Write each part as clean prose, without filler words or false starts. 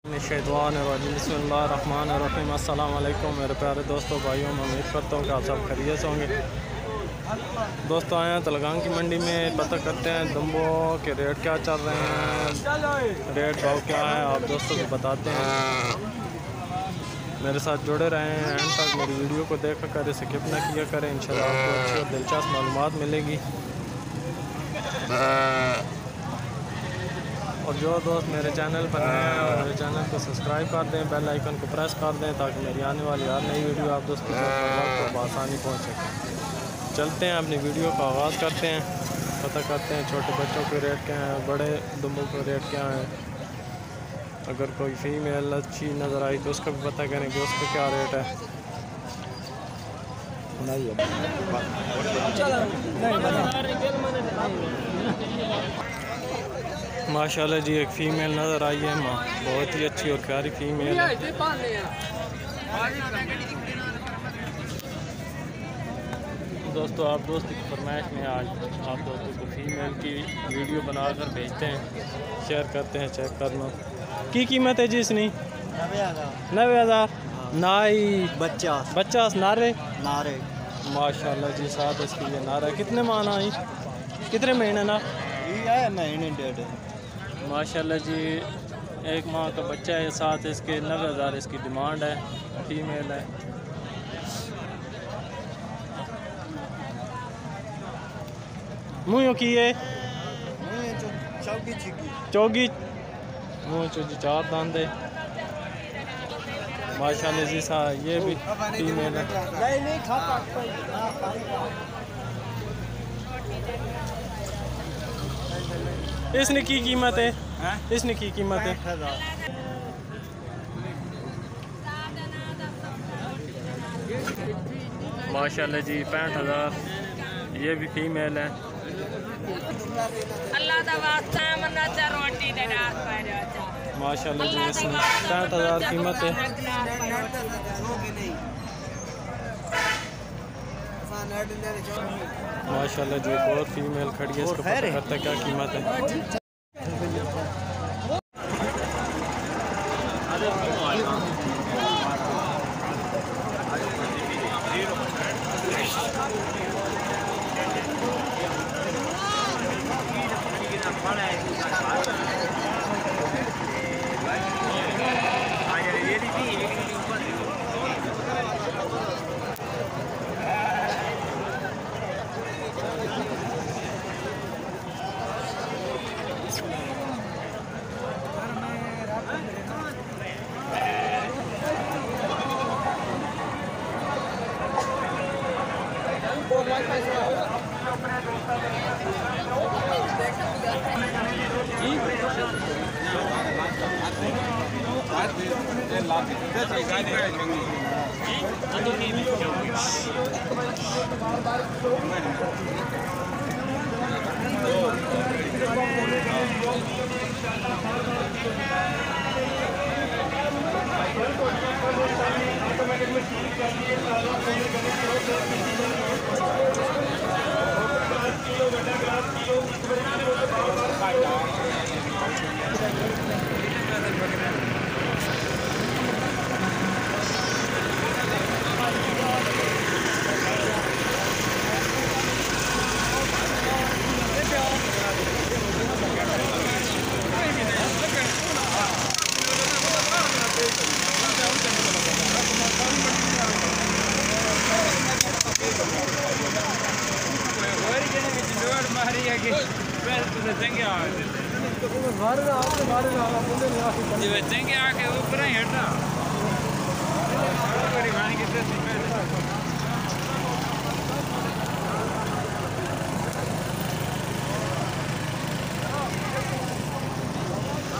बिस्मिल्लाहिर्रहमानिर्रहीम। अस्सलाम वालेकुम मेरे प्यारे दोस्तों भाइयों, मैं उम्मीद करता हूँ कि आप सब खैरियत से होंगे। दोस्तों आए हैं तलगान की मंडी में, पता करते हैं दम्बो के रेट क्या चल रहे हैं, रेट भाव क्या है, आप दोस्तों को बताते हैं। मेरे साथ जुड़े रहें एंड तक, मेरी वीडियो को देखा कर स्किप न किया करें। इंशाल्लाह आपको अच्छी और दिलचस्प मालूमात मिलेगी। और जो दोस्त मेरे चैनल पर नए हैं मेरे चैनल को सब्सक्राइब कर दें, बेल आइकन को प्रेस कर दें ताकि मेरी आने वाली हर नई वीडियो आप दोस्तों को आसानी पहुंच सके। चलते हैं अपनी वीडियो का आगाज़ करते हैं, पता करते हैं छोटे बच्चों के रेट क्या हैं, बड़े दुम्बों के रेट क्या हैं। अगर कोई फ़ीमेल अच्छी नज़र आई तो उसका भी पता करें कि उसका क्या रेट है। माशाल्लाह जी एक फ़ीमेल नज़र आई है, माँ बहुत ही अच्छी और प्यारी फ़ीमेल है। दोस्तों आप दोस्तों की फरमाइश में आज आप दोस्तों को फ़ीमेल की वीडियो बनाकर भेजते हैं, शेयर करते हैं, चेक करना। की कीमत है जी इसकी? 90,000। नाई बच्चा नारे माशाल्लाह जी, साथ इसकी ये नारा कितने माना आई, कितने महीने ना? महीने डेढ़ माशाल्लाह जी, एक माह का बच्चा है, साथ इसके 90,000 इसकी डिमांड है, फीमेल है। मुँह की है चौगी मुँह चौगी 4 दांत है माशाल्लाह जी। सा ये भी फीमेल है। इसने की कीमत है? इसने की कीमत है? माशाल्लाह जी 65,000। ये भी फीमेल है। माशाल्लाह जी इसमें 65,000 कीमत है। माशाल्लाह जी एक और फीमेल खड़ी है, इसको पता करता क्या कीमत है।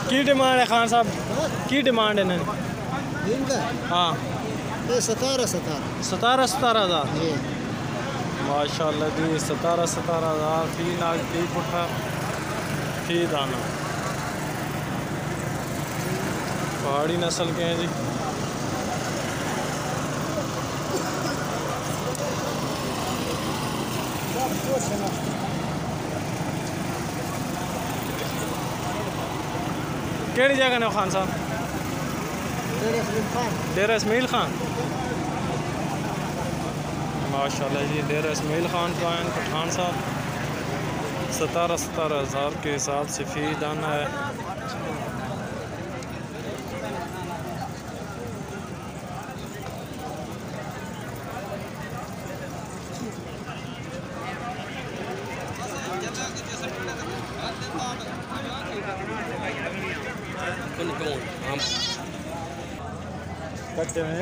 की डिमांड है खान साहब, की डिमांड है ना? हाँ 17,000। माशाल्लाह जी 17,000 फी नाग फी पुठा फी दाना, पहाड़ी नस्ल के हैं जी। केड़ी जगह ने खान साहब? डेरा इसमाइल खान। माशाल्लाह जी, डेरा इसमाइल खान का है पठान साहब। 17,000 के हिसाब से फी दाना है। कट्टे में